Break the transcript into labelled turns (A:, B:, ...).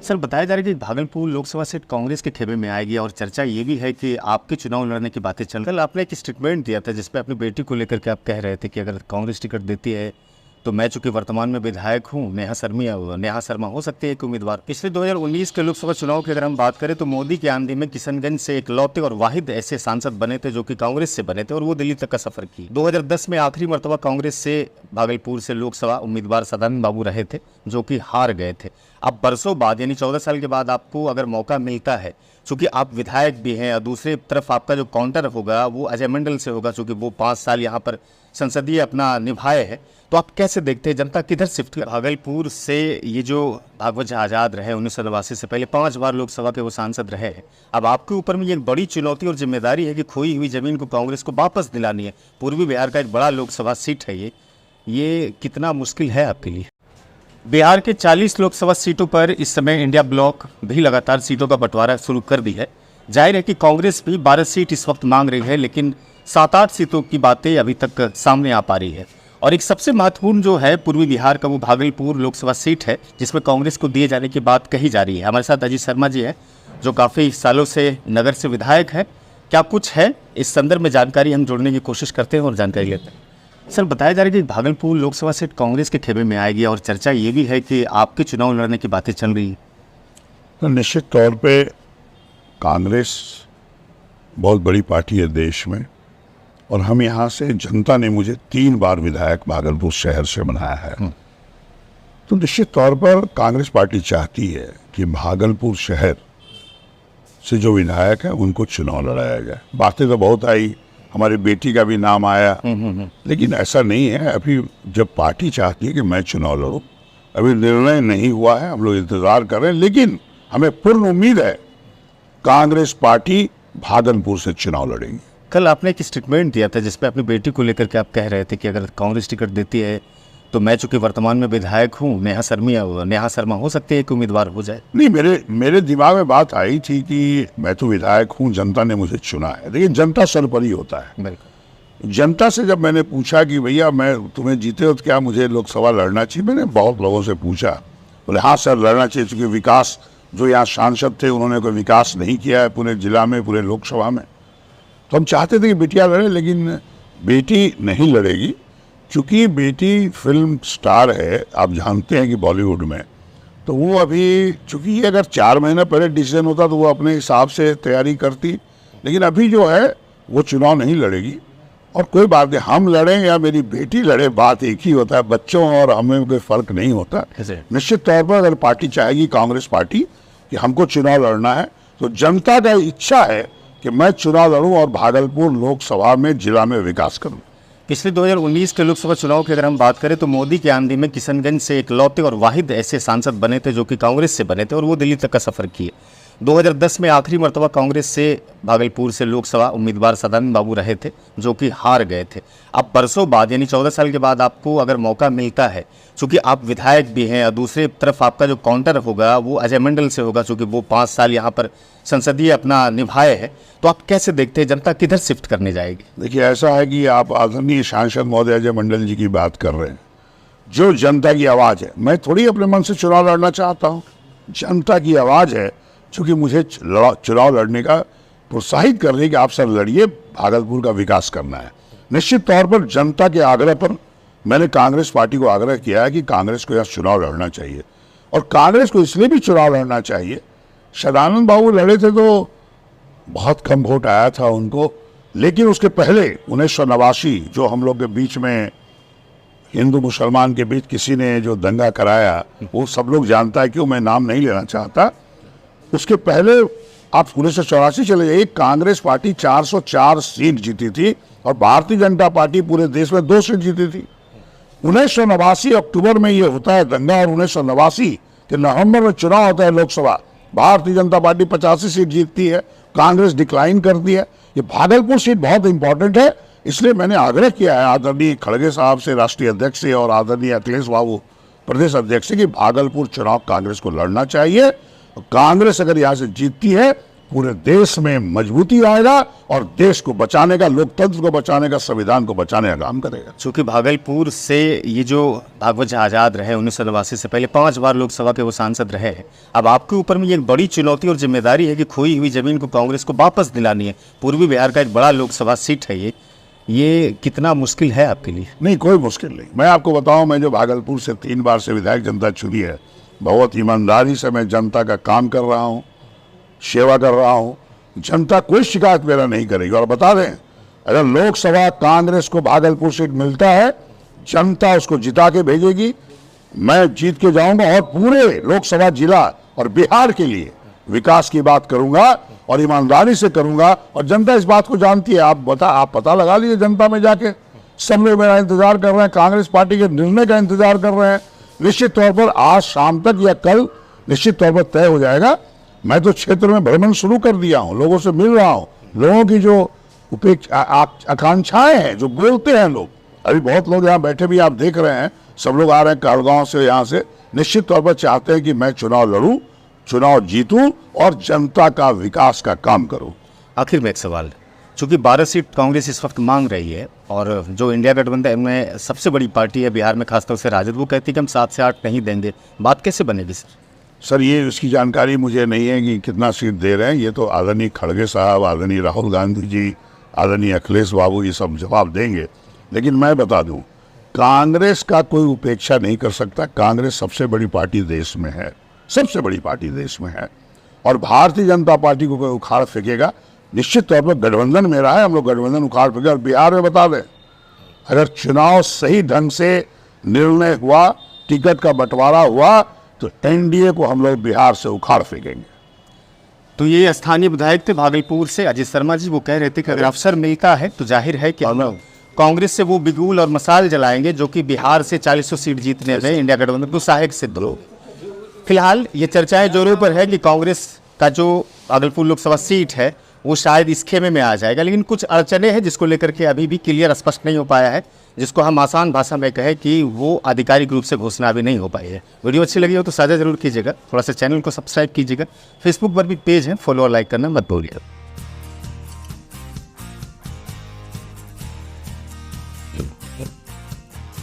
A: Sir बताया जा रहा है कि भागलपुर लोकसभा सीट कांग्रेस के खेमे में आएगी और चर्चा ये भी है कि आपके चुनाव लड़ने की बातें चल। कल आपने एक स्टेटमेंट दिया था जिसपे अपनी बेटी को लेकर के आप कह रहे थे कि अगर कांग्रेस टिकट देती है तो मैं चूंकि वर्तमान में विधायक हूं, नेहा शर्मा हो सकती है एक उम्मीदवार। पिछले 2019 के लोकसभा चुनाव की अगर हम बात करें तो मोदी की आंधी में किशनगंज से इकलौते और वाहिद ऐसे सांसद बने थे जो कि कांग्रेस से बने थे और वो दिल्ली तक का सफर किए। 2010 में आखिरी मरतबा कांग्रेस से भागलपुर से लोकसभा उम्मीदवार सदानंद बाबू रहे थे जो कि हार गए थे। अब बरसों बाद यानी 14 साल के बाद आपको अगर मौका मिलता है, चूंकि आप विधायक भी हैं और दूसरी तरफ आपका जो काउंटर होगा वो अजय मंडल से होगा, चूंकि वो 5 साल यहाँ पर संसदीय अपना निभाए हैं, तो आप कैसे देखते हैं जनता किधर शिफ्ट कर? भागलपुर से ये जो भागवत आज़ाद रहे 1989 से पहले 5 बार लोकसभा के वो सांसद रहे हैं। अब आपके ऊपर में ये एक बड़ी चुनौती और जिम्मेदारी है कि खोई हुई जमीन को कांग्रेस को वापस दिलानी है। पूर्वी बिहार का एक बड़ा लोकसभा सीट है ये कितना मुश्किल है आपके लिए? बिहार के 40 लोकसभा सीटों पर इस समय इंडिया ब्लॉक भी लगातार सीटों का बंटवारा शुरू कर दी है। जाहिर है कि कांग्रेस भी 12 सीट इस वक्त मांग रही है, लेकिन 7-8 सीटों की बातें अभी तक सामने आ पा रही है। और एक सबसे महत्वपूर्ण जो है पूर्वी बिहार का वो भागलपुर लोकसभा सीट है जिसमें कांग्रेस को दिए जाने की बात कही जा रही है। हमारे साथ अजीत शर्मा जी हैं जो काफ़ी सालों से नगर से विधायक हैं। क्या कुछ है इस संदर्भ में जानकारी हम जोड़ने की कोशिश करते हैं और जानकारी लेते हैं। सर बताया जा रहा है कि भागलपुर लोकसभा सीट कांग्रेस के खेमे में आएगी और चर्चा ये भी है कि आपके चुनाव लड़ने की बातें चल रही है।
B: तो निश्चित तौर पे कांग्रेस बहुत बड़ी पार्टी है देश में और हम यहाँ से जनता ने मुझे 3 बार विधायक भागलपुर शहर से बनाया है। तो निश्चित तौर पर कांग्रेस पार्टी चाहती है कि भागलपुर शहर से जो विधायक है उनको चुनाव लड़ाया जाए। बातें तो बहुत आई, हमारी बेटी का भी नाम आया, लेकिन ऐसा नहीं है। अभी जब पार्टी चाहती है कि मैं चुनाव लड़ूं, अभी निर्णय नहीं हुआ है, हम लोग इंतजार कर रहे हैं, लेकिन हमें पूर्ण उम्मीद है कांग्रेस पार्टी भागलपुर से चुनाव लड़ेगी।
A: कल आपने एक स्टेटमेंट दिया था जिसपे अपनी बेटी को लेकर के आप कह रहे थे कि अगर कांग्रेस टिकट देती है तो मैं चूंकि वर्तमान में विधायक हूँ, नेहा शर्मा हो सकती है एक उम्मीदवार हो जाए।
B: नहीं, मेरे दिमाग में बात आई थी कि मैं तो विधायक हूँ, जनता ने मुझे चुना है। लेकिन जनता सर्वोपरि होता है।
A: बिल्कुल।
B: जनता से जब मैंने पूछा कि भैया मैं तुम्हें जीते हो तो क्या मुझे लोकसभा लड़ना चाहिए, मैंने बहुत लोगों से पूछा, बोले हाँ सर लड़ना चाहिए, चूँकि विकास जो यहाँ सांसद थे उन्होंने कोई विकास नहीं किया है पूरे जिला में, पूरे लोकसभा में। तो हम चाहते थे कि बेटियाँ लड़े, लेकिन बेटी नहीं लड़ेगी क्योंकि बेटी फिल्म स्टार है। आप जानते हैं कि बॉलीवुड में तो वो अभी, चूँकि ये अगर 4 महीने पहले डिसीजन होता तो वो अपने हिसाब से तैयारी करती, लेकिन अभी जो है वो चुनाव नहीं लड़ेगी। और कोई बात नहीं, हम लड़ें या मेरी बेटी लड़े, बात एक ही होता है, बच्चों और हमें कोई फ़र्क नहीं होता। निश्चित तौर पर अगर पार्टी चाहेगी, कांग्रेस पार्टी, कि हमको चुनाव लड़ना है तो जनता का इच्छा है कि मैं चुनाव लड़ूं और भागलपुर लोकसभा में जिला में विकास करूं।
A: पिछले 2019 के लोकसभा चुनाव की अगर हम बात करें तो मोदी की आंधी में किशनगंज से इकलौते और वाहिद ऐसे सांसद बने थे जो कि कांग्रेस से बने थे और वो दिल्ली तक का सफर किए। 2010 में आखिरी मरतबा कांग्रेस से भागलपुर से लोकसभा उम्मीदवार सदानंद बाबू रहे थे जो कि हार गए थे। अब बरसों बाद यानी 14 साल के बाद आपको अगर मौका मिलता है, चूंकि आप विधायक भी हैं और दूसरी तरफ आपका जो काउंटर होगा वो अजय मंडल से होगा, चूंकि वो 5 साल यहाँ पर संसदीय अपना निभाए हैं, तो आप कैसे देखते हैं जनता किधर शिफ्ट करने जाएगी?
B: देखिए, ऐसा है कि आप आदरणीय सांसद महोदय अजय मंडल जी की बात कर रहे हैं, जो जनता की आवाज़ है। मैं थोड़ी अपने मन से चुनाव लड़ना चाहता हूँ, जनता की आवाज़ है चूँकि मुझे चुनाव लड़ने का प्रोत्साहित कर रही है कि आप सर लड़िए, भागलपुर का विकास करना है। निश्चित तौर पर जनता के आग्रह पर मैंने कांग्रेस पार्टी को आग्रह किया है कि कांग्रेस को यह चुनाव लड़ना चाहिए। और कांग्रेस को इसलिए भी चुनाव लड़ना चाहिए, सदानंद बाबू लड़े थे तो बहुत कम वोट आया था उनको, लेकिन उसके पहले 1989 जो हम लोग के बीच में हिंदू मुसलमान के बीच किसी ने जो दंगा कराया वो सब लोग जानता है, क्यों मैं नाम नहीं लेना चाहता। उसके पहले आप 1984 चले जाइए, कांग्रेस पार्टी 404 सीट जीती थी और भारतीय जनता पार्टी पूरे देश में 2 सीट जीती थी। 1989 अक्टूबर में ये होता है दंगा और 1989 के नवंबर में चुनाव होता है लोकसभा। भारतीय जनता पार्टी 85 सीट जीतती है, कांग्रेस डिक्लाइन करती है। ये भागलपुर सीट बहुत इंपॉर्टेंट है, इसलिए मैंने आग्रह किया है आदरणीय खड़गे साहब से, राष्ट्रीय अध्यक्ष से, और आदरणीय अखिलेश बाबू प्रदेश अध्यक्ष से कि भागलपुर चुनाव कांग्रेस को लड़ना चाहिए। कांग्रेस अगर यहाँ से जीतती है, पूरे देश में मजबूती आएगा और देश को बचाने का, लोकतंत्र को बचाने का, संविधान को बचाने का काम करेगा।
A: चूंकि भागलपुर से ये जो भागवत झा आज़ाद रहे 1989 से पहले 5 बार लोकसभा के वो सांसद रहे, अब आपके ऊपर में ये एक बड़ी चुनौती और जिम्मेदारी है कि खोई हुई जमीन को कांग्रेस को वापस दिलानी है। पूर्वी बिहार का एक बड़ा लोकसभा सीट है ये कितना मुश्किल है आपके लिए?
B: नहीं, कोई मुश्किल नहीं। मैं आपको बताऊं, मैं जो भागलपुर से 3 बार से विधायक जनता चुनी है, बहुत ईमानदारी से मैं जनता का काम कर रहा हूं, सेवा कर रहा हूं। जनता कोई शिकायत मेरा नहीं करेगी। और बता दें, अगर लोकसभा कांग्रेस को भागलपुर सीट मिलता है, जनता उसको जिता के भेजेगी, मैं जीत के जाऊंगा और पूरे लोकसभा जिला और बिहार के लिए विकास की बात करूंगा और ईमानदारी से करूंगा। और जनता इस बात को जानती है। आप पता लगा लीजिए जनता में जाके, सब लोग मेरा इंतजार कर रहे हैं, कांग्रेस पार्टी के निर्णय का इंतजार कर रहे हैं। निश्चित तौर पर आज शाम तक या कल निश्चित तौर पर तय हो जाएगा। मैं तो क्षेत्र में भ्रमण शुरू कर दिया हूं, लोगों से मिल रहा हूं। लोगों की जो आकांक्षाएं हैं, जो बोलते हैं लोग, अभी बहुत लोग यहाँ बैठे भी आप देख रहे हैं, सब लोग आ रहे हैं कालगांव से, यहाँ से निश्चित तौर पर चाहते हैं कि मैं चुनाव लड़ूं, चुनाव जीतूं और जनता का विकास का काम करूं।
A: आखिर में एक सवाल, चूंकि 12 सीट कांग्रेस इस वक्त मांग रही है और जो इंडिया गठबंधन में सबसे बड़ी पार्टी है बिहार में, खासतौर से राजद, वो कहती है कि हम 7 से 8 नहीं देंगे, बात कैसे बनेगी सर?
B: सर, ये उसकी जानकारी मुझे नहीं है कि कितना सीट दे रहे हैं। ये तो आदरणीय खड़गे साहब, आदरणीय राहुल गांधी जी, आदरणीय अखिलेश बाबू ये सब जवाब देंगे। लेकिन मैं बता दूं, कांग्रेस का कोई उपेक्षा नहीं कर सकता। कांग्रेस सबसे बड़ी पार्टी देश में है, सबसे बड़ी पार्टी देश में है। और भारतीय जनता पार्टी को कोई उखाड़ फेंकेगा, निश्चित तौर पर गठबंधन मेरा है, हम लोग गठबंधन उखाड़ फेंके। और बिहार में बता दें, अगर चुनाव सही ढंग से निर्णय हुआ, टिकट का बंटवारा हुआ, तो एनडीए को हम लोग बिहार से उखाड़ फेंकेंगे।
A: तो ये स्थानीय विधायक थे भागलपुर से अजय शर्मा जी, वो कह रहे थे कि अगर अवसर मिलता है तो जाहिर है कि हम कांग्रेस से वो बिगुल और मसाल जलाएंगे जो कि बिहार से 40 सीट जीतने में इंडिया गठबंधन को सहायक सिद्ध हो। फिलहाल ये चर्चाएं जोरों पर है कि कांग्रेस का जो भागलपुर लोकसभा सीट है वो शायद इस खेमे में आ जाएगा, लेकिन कुछ अड़चने हैं जिसको लेकर के अभी भी क्लियर स्पष्ट नहीं हो पाया है, जिसको हम आसान भाषा में कहें कि वो आधिकारिक रूप से घोषणा अभी नहीं हो पाई है। वीडियो अच्छी लगी हो तो साझा जरूर कीजिएगा, थोड़ा सा चैनल को सब्सक्राइब कीजिएगा, फेसबुक पर भी पेज है, फॉलो और लाइक करना मत भूलिएगा।